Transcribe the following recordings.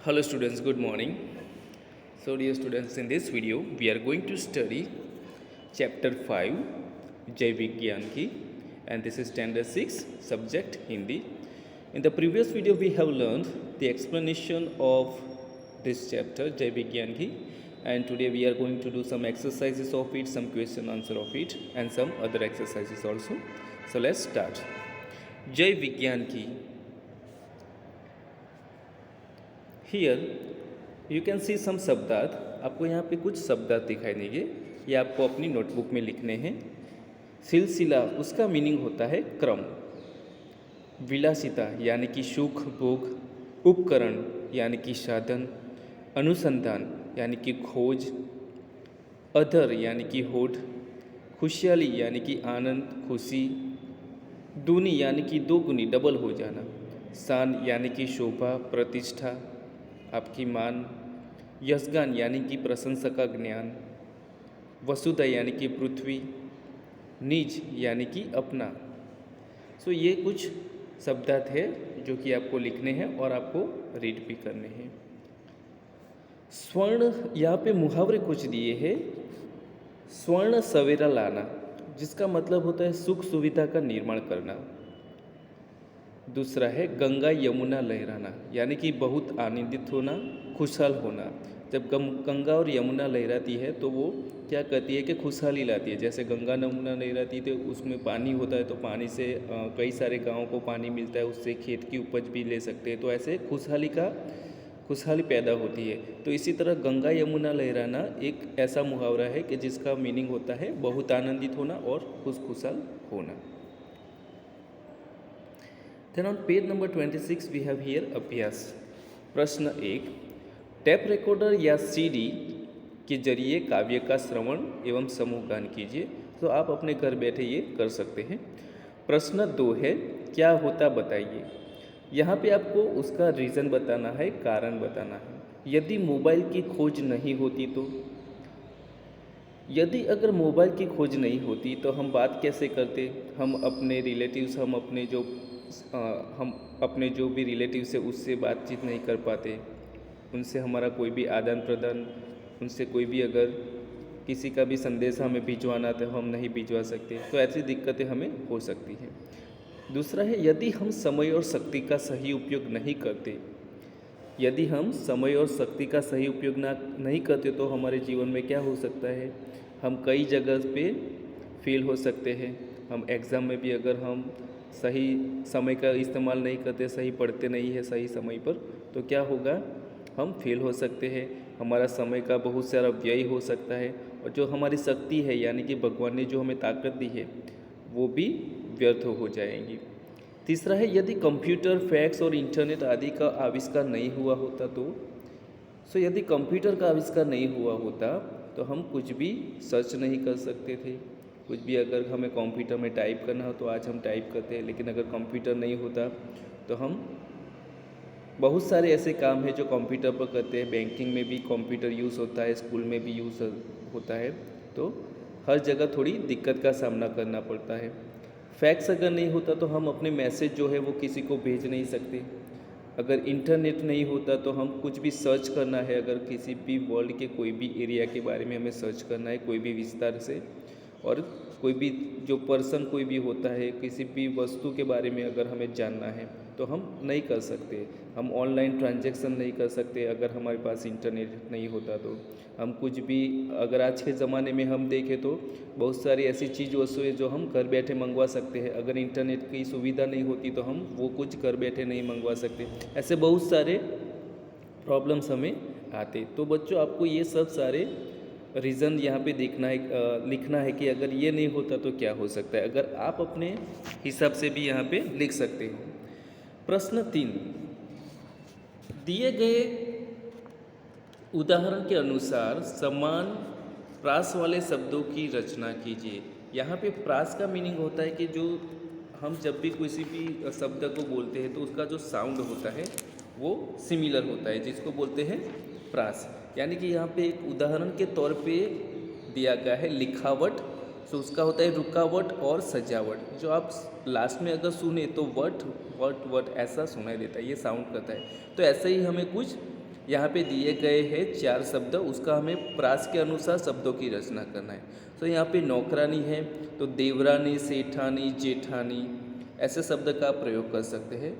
Hello students, good morning. So dear students, in this video we are going to study chapter 5 Jai Vigyan Ki, and this is standard 6 subject Hindi. In the previous video we have learned the explanation of this chapter Jai Vigyan Ki, and today we are going to do some exercises of it, some question answer of it, and some other exercises also. So let's start. Jai Vigyan Ki. Here you can see some शब्दार्थ. आपको यहाँ पे कुछ शब्दार्थ दिखाई देंगे. ये आपको अपनी नोटबुक में लिखने हैं. सिलसिला, उसका मीनिंग होता है क्रम. विलासिता यानी कि सुख भोग. उपकरण यानी कि साधन. अनुसंधान यानी कि खोज. अधर यानी कि होठ. खुशहाली यानी कि आनंद खुशी. दूनी यानी कि दो गुनी डबल हो जाना. शान यानी कि शोभा प्रतिष्ठा आपकी मान. यशगान यानी कि प्रशंसा का ज्ञान. वसुधा यानी कि पृथ्वी. निज यानी कि अपना. सो ये कुछ शब्दार्थ है जो कि आपको लिखने हैं और आपको रीड भी करने हैं. स्वर्ण, यहाँ पे मुहावरे कुछ दिए हैं. स्वर्ण सवेरा लाना, जिसका मतलब होता है सुख सुविधा का निर्माण करना. दूसरा है गंगा यमुना लहराना, यानी कि बहुत आनंदित होना, खुशहाल होना. जब गंगा और यमुना लहराती है तो वो क्या करती है कि खुशहाली लाती है. जैसे गंगा यमुना लहराती है तो उसमें पानी होता है, तो पानी से कई सारे गांवों को पानी मिलता है, उससे खेत की उपज भी ले सकते हैं. तो ऐसे खुशहाली पैदा होती है. तो इसी तरह गंगा यमुना लहराना एक ऐसा मुहावरा है कि जिसका मीनिंग होता है बहुत आनंदित होना और खुशहाल होना. Then on page number 26 we have here अभ्यास. प्रश्न 1. टैप रिकॉर्डर या सीडी के जरिए काव्य का श्रवण एवं समूह गान कीजिए. तो आप अपने घर बैठे ये कर सकते हैं. प्रश्न 2 है क्या होता बताइए. यहाँ पे आपको उसका रीज़न बताना है, कारण बताना है. यदि मोबाइल की खोज नहीं होती तो, यदि अगर मोबाइल की खोज नहीं होती तो हम बात कैसे करते. हम अपने रिलेटिव्स, हम अपने जो भी रिलेटिव से उससे बातचीत नहीं कर पाते. उनसे हमारा कोई भी आदान प्रदान, उनसे कोई भी अगर किसी का भी संदेश हमें भिजवाना तो हम नहीं भिजवा सकते. तो ऐसी दिक्कतें हमें हो सकती हैं. दूसरा है यदि हम समय और शक्ति का सही उपयोग नहीं करते. यदि हम समय और शक्ति का सही उपयोग नहीं करते तो हमारे जीवन में क्या हो सकता है. हम कई जगह पे फेल हो सकते हैं. हम एग्ज़ाम में भी अगर हम सही समय का इस्तेमाल नहीं करते, सही पढ़ते नहीं है सही समय पर, तो क्या होगा, हम फेल हो सकते हैं. हमारा समय का बहुत सारा व्यय हो सकता है और जो हमारी शक्ति है यानी कि भगवान ने जो हमें ताकत दी है वो भी व्यर्थ हो जाएंगी. तीसरा है यदि कंप्यूटर, फैक्स और इंटरनेट आदि का आविष्कार नहीं हुआ होता तो. यदि कंप्यूटर का आविष्कार नहीं हुआ होता तो हम कुछ भी सर्च नहीं कर सकते थे. कुछ भी अगर हमें कंप्यूटर में टाइप करना हो तो आज हम टाइप करते हैं, लेकिन अगर कंप्यूटर नहीं होता तो हम बहुत सारे ऐसे काम हैं जो कंप्यूटर पर करते हैं. बैंकिंग में भी कंप्यूटर यूज़ होता है, स्कूल में भी यूज़ होता है. तो हर जगह थोड़ी दिक्कत का सामना करना पड़ता है. फैक्स अगर नहीं होता तो हम अपने मैसेज जो है वो किसी को भेज नहीं सकते. अगर इंटरनेट नहीं होता तो हम कुछ भी सर्च करना है, अगर किसी भी वर्ल्ड के कोई भी एरिया के बारे में हमें सर्च करना है कोई भी विस्तार से, और कोई भी जो पर्सन कोई भी होता है, किसी भी वस्तु के बारे में अगर हमें जानना है तो हम नहीं कर सकते. हम ऑनलाइन ट्रांजैक्शन नहीं कर सकते अगर हमारे पास इंटरनेट नहीं होता तो. हम कुछ भी अगर आज के ज़माने में हम देखें तो बहुत सारी ऐसी चीज़ वस्तुएं जो हम घर बैठे मंगवा सकते हैं. अगर इंटरनेट की सुविधा नहीं होती तो हम वो कुछ घर बैठे नहीं मंगवा सकते. ऐसे बहुत सारे प्रॉब्लम्स हमें आते. तो बच्चों आपको ये सब सारे रीज़न यहाँ पे देखना है, लिखना है कि अगर ये नहीं होता तो क्या हो सकता है. अगर आप अपने हिसाब से भी यहाँ पे लिख सकते हो. प्रश्न 3. दिए गए उदाहरण के अनुसार समान प्रास वाले शब्दों की रचना कीजिए. यहाँ पे प्रास का मीनिंग होता है कि जो हम जब भी किसी भी शब्द को बोलते हैं तो उसका जो साउंड होता है वो सिमिलर होता है, जिसको बोलते हैं प्रास. यानी कि यहाँ पे एक उदाहरण के तौर पे दिया गया है लिखावट. उसका होता है रुकावट और सजावट. जो आप लास्ट में अगर सुने तो वट वट वट ऐसा सुनाई देता है, ये साउंड करता है. तो ऐसे ही हमें कुछ यहाँ पे दिए गए हैं 4 शब्द, उसका हमें प्रास के अनुसार शब्दों की रचना करना है। तो यहाँ पे नौकरानी है तो देवरानी, सेठानी, जेठानी ऐसे शब्द का आप प्रयोग कर सकते हैं।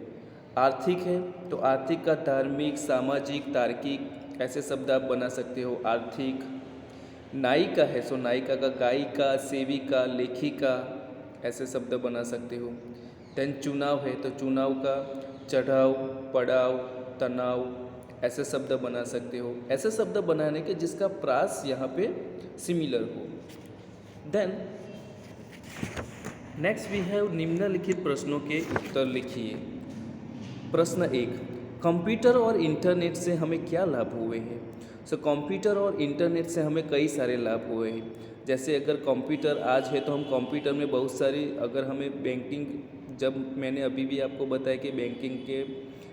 आर्थिक है तो आर्थिक का धार्मिक, सामाजिक, तार्किक ऐसे शब्द आप बना सकते हो, आर्थिक। नायिका है सो नायिका का गायिका, सेविका, लेखिका ऐसे शब्द बना सकते हो। देन चुनाव है तो चुनाव का चढ़ाव, पड़ाव, तनाव ऐसे शब्द बना सकते हो। ऐसे शब्द बनाने के जिसका प्रास यहाँ पे सिमिलर हो। देन नेक्स्ट वी हैव निम्नलिखित प्रश्नों के उत्तर लिखिए। प्रश्न 1, कंप्यूटर और इंटरनेट से हमें क्या लाभ हुए हैं? सो कंप्यूटर और इंटरनेट से हमें कई सारे लाभ हुए हैं। जैसे अगर कंप्यूटर आज है तो हम कंप्यूटर में बहुत सारी, अगर हमें बैंकिंग, जब मैंने अभी भी आपको बताया कि बैंकिंग के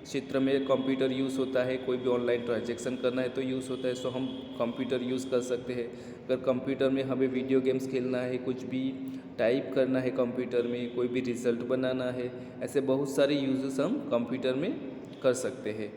क्षेत्र में कंप्यूटर यूज़ होता है, कोई भी ऑनलाइन ट्रांजैक्शन करना है तो यूज़ होता है, सो हम कंप्यूटर यूज़ कर सकते हैं। अगर कंप्यूटर में हमें वीडियो गेम्स खेलना है, कुछ भी टाइप करना है कंप्यूटर में, कोई भी रिज़ल्ट बनाना है, ऐसे बहुत सारे यूजेस हम कंप्यूटर में कर सकते हैं।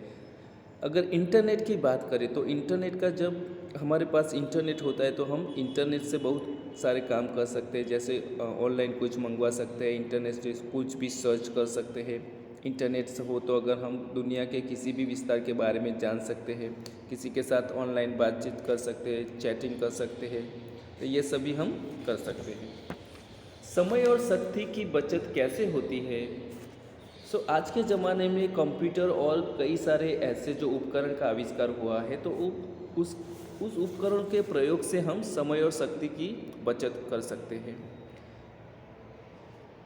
अगर इंटरनेट की बात करें तो इंटरनेट का, जब हमारे पास इंटरनेट होता है तो हम इंटरनेट से बहुत सारे काम कर सकते हैं। जैसे ऑनलाइन कुछ मंगवा सकते हैं, इंटरनेट से कुछ भी सर्च कर सकते हैं। इंटरनेट से हो तो अगर हम दुनिया के किसी भी विस्तार के बारे में जान सकते हैं, किसी के साथ ऑनलाइन बातचीत कर सकते हैं, चैटिंग कर सकते हैं, तो ये सभी हम कर सकते हैं। समय और शक्ति की बचत कैसे होती है? सो आज के ज़माने में कंप्यूटर और कई सारे ऐसे जो उपकरण का आविष्कार हुआ है, तो उस उपकरण के प्रयोग से हम समय और शक्ति की बचत कर सकते हैं।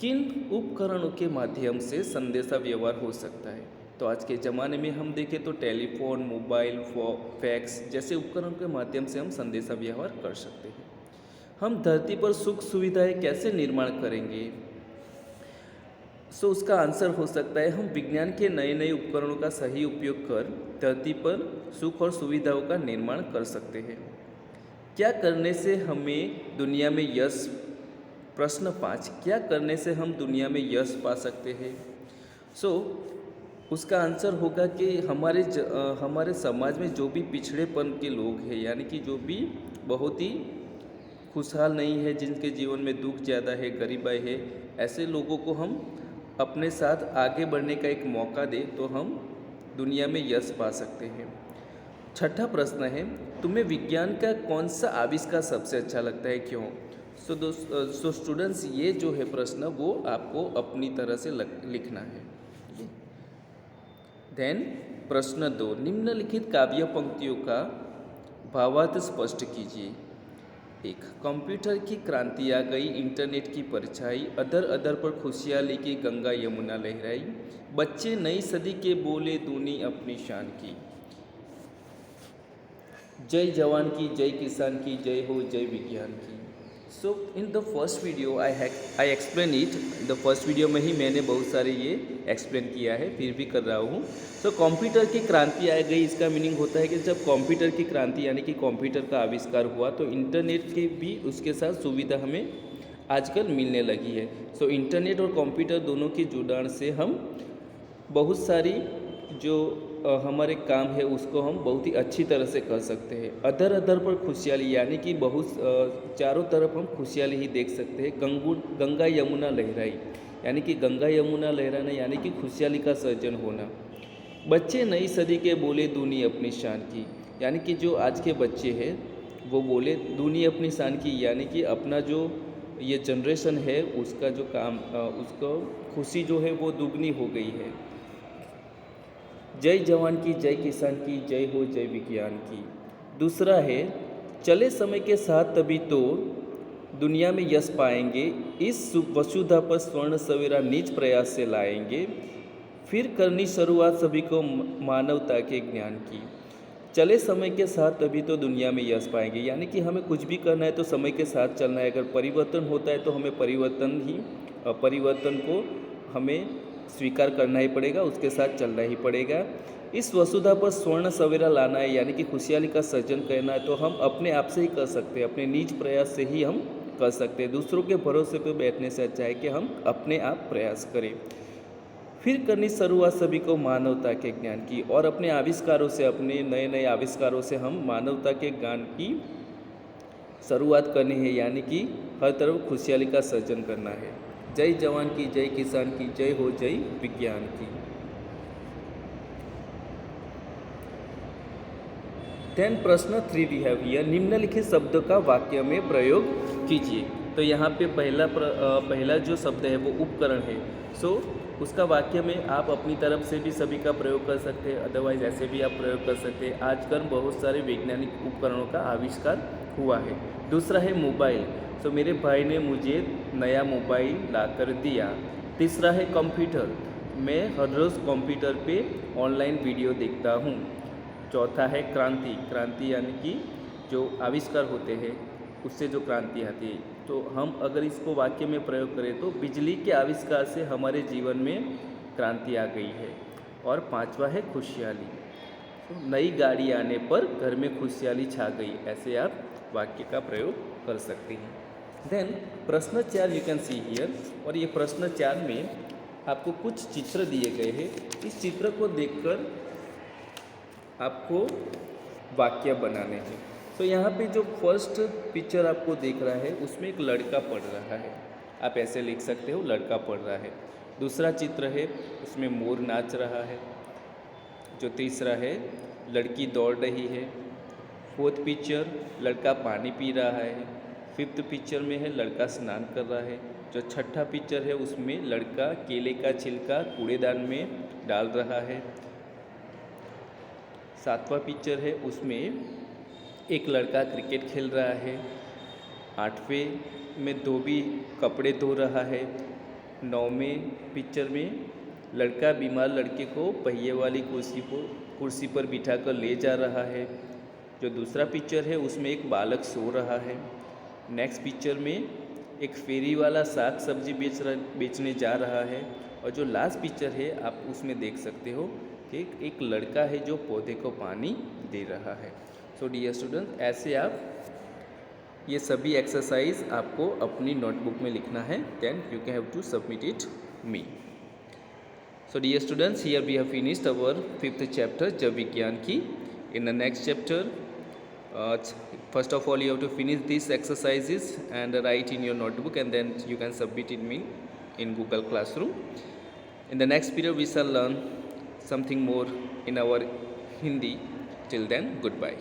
किन उपकरणों के माध्यम से संदेशा व्यवहार हो सकता है? तो आज के ज़माने में हम देखें तो टेलीफोन, मोबाइल, फैक्स जैसे उपकरणों के माध्यम से हम संदेशा व्यवहार कर सकते हैं। हम धरती पर सुख सुविधाएं कैसे निर्माण करेंगे? सो उसका आंसर हो सकता है, हम विज्ञान के नए नए उपकरणों का सही उपयोग कर धरती पर सुख और सुविधाओं का निर्माण कर सकते हैं। क्या करने से हमें दुनिया में यश? प्रश्न 5, क्या करने से हम दुनिया में यश पा सकते हैं? सो उसका आंसर होगा कि हमारे समाज में जो भी पिछड़ेपन के लोग हैं, यानी कि जो भी बहुत ही खुशहाल नहीं है, जिनके जीवन में दुख ज़्यादा है, गरीबाई है, ऐसे लोगों को हम अपने साथ आगे बढ़ने का एक मौका दें तो हम दुनिया में यश पा सकते हैं। छठा प्रश्न है, तुम्हें विज्ञान का कौन सा आविष्कार सबसे अच्छा लगता है, क्यों? सो स्टूडेंट्स, ये जो है प्रश्न वो आपको अपनी तरह से लिखना है। देन प्रश्न 2, निम्नलिखित काव्य पंक्तियों का भावार्थ स्पष्ट कीजिए। 1, कंप्यूटर की क्रांति आ गई, इंटरनेट की परछाई, अदर अदर पर खुशहाली की गंगा यमुना लहराई, बच्चे नई सदी के बोले दूनी अपनी शान की। जय जवान की, जय किसान की, जय हो जय विज्ञान की। So in the first video I explain it. The first video में ही मैंने बहुत सारे ये एक्सप्लेन किया है, फिर भी कर रहा हूँ। सो कंप्यूटर की क्रांति आ गई, इसका मीनिंग होता है कि जब कंप्यूटर की क्रांति यानी कि कंप्यूटर का आविष्कार हुआ तो इंटरनेट की भी उसके साथ सुविधा हमें आजकल मिलने लगी है। सो इंटरनेट और कंप्यूटर दोनों की जुड़ान से हम बहुत सारी जो हमारे काम है उसको हम बहुत ही अच्छी तरह से कर सकते हैं। अदर अदर पर खुशहाली यानी कि बहुत चारों तरफ हम खुशहाली ही देख सकते हैं। गंगा यमुना लहराई यानी कि गंगा यमुना लहराना यानी कि खुशहाली का सर्जन होना। बच्चे नई सदी के बोले दूनी अपनी शान की, यानी कि जो आज के बच्चे हैं वो बोले दूनी अपनी शान की, यानी कि अपना जो ये जनरेशन है उसका जो काम उसको खुशी जो है वो दुगनी हो गई है। जय जवान की, जय किसान की, जय हो जय विज्ञान की। दूसरा है, चले समय के साथ तभी तो दुनिया में यश पाएंगे, इस वसुधा पर स्वर्ण सवेरा निज प्रयास से लाएंगे, फिर करनी शुरुआत सभी को मानवता के ज्ञान की। चले समय के साथ तभी तो दुनिया में यश पाएंगे, यानी कि हमें कुछ भी करना है तो समय के साथ चलना है। अगर परिवर्तन होता है तो हमें परिवर्तन को हमें स्वीकार करना ही पड़ेगा, उसके साथ चलना ही पड़ेगा। इस वसुधा पर स्वर्ण सवेरा लाना है, यानी कि खुशहाली का सर्जन करना है, तो हम अपने आप से ही कर सकते हैं, अपने निज प्रयास से ही हम कर सकते हैं। दूसरों के भरोसे पर बैठने से अच्छा है कि हम अपने आप प्रयास करें। फिर करनी शुरुआत सभी को मानवता के ज्ञान की, और अपने आविष्कारों से, अपने नए नए आविष्कारों से हम मानवता के ज्ञान की शुरुआत करनी है, यानी कि हर तरफ खुशहाली का सर्जन करना है। जय जवान की, जय किसान की, जय हो जय विज्ञान की। देन प्रश्न 3 वी हैव हियर, निम्नलिखित शब्दों का वाक्य में प्रयोग कीजिए। तो यहाँ पे पहला जो शब्द है वो उपकरण है। सो उसका वाक्य में आप अपनी तरफ से भी सभी का प्रयोग कर सकते हैं, अदरवाइज ऐसे भी आप प्रयोग कर सकते हैं। आजकल बहुत सारे वैज्ञानिक उपकरणों का आविष्कार हुआ है। दूसरा है मोबाइल, तो मेरे भाई ने मुझे नया मोबाइल ला कर दिया। तीसरा है कंप्यूटर, मैं हर रोज़ कंप्यूटर पे ऑनलाइन वीडियो देखता हूँ। चौथा है क्रांति, क्रांति यानी कि जो आविष्कार होते हैं उससे जो क्रांति आती है। तो हम अगर इसको वाक्य में प्रयोग करें तो बिजली के आविष्कार से हमारे जीवन में क्रांति आ गई है। और पांचवा है खुशहाली, तो नई गाड़ी आने पर घर में खुशहाली छा गई, ऐसे आप वाक्य का प्रयोग कर सकते हैं। देन प्रश्न 4 यू कैन सी हियर, और ये प्रश्न 4 में आपको कुछ चित्र दिए गए हैं। इस चित्र को देखकर आपको वाक्य बनाने हैं। तो यहाँ पे जो फर्स्ट पिक्चर आपको दिख रहा है उसमें एक लड़का पढ़ रहा है, आप ऐसे लिख सकते हो लड़का पढ़ रहा है। दूसरा चित्र है उसमें मोर नाच रहा है। जो तीसरा है लड़की दौड़ रही है। फोर्थ पिक्चर लड़का पानी पी रहा है। फिफ्थ पिक्चर में है लड़का स्नान कर रहा है। जो छठा पिक्चर है उसमें लड़का केले का छिलका कूड़ेदान में डाल रहा है। सातवां पिक्चर है उसमें एक लड़का क्रिकेट खेल रहा है। आठवें में धोबी कपड़े धो रहा है। नौवें पिक्चर में लड़का बीमार लड़के को पहिए वाली कुर्सी पर बिठाकर ले जा रहा है। जो दूसरा पिक्चर है उसमें एक बालक सो रहा है। नेक्स्ट पिक्चर में एक फेरी वाला साग सब्जी बेचने जा रहा है। और जो लास्ट पिक्चर है आप उसमें देख सकते हो कि एक लड़का है जो पौधे को पानी दे रहा है। सो डियर स्टूडेंट, ऐसे आप ये सभी एक्सरसाइज आपको अपनी नोटबुक में लिखना है, then you can have to submit it me. So dear students, here we have finished our 5th chapter जब विज्ञान की। In the next chapter, first of all you have to finish these exercises and write in your notebook, and then you can submit it me in Google Classroom. In the next period we shall learn something more in our Hindi. Till then, goodbye.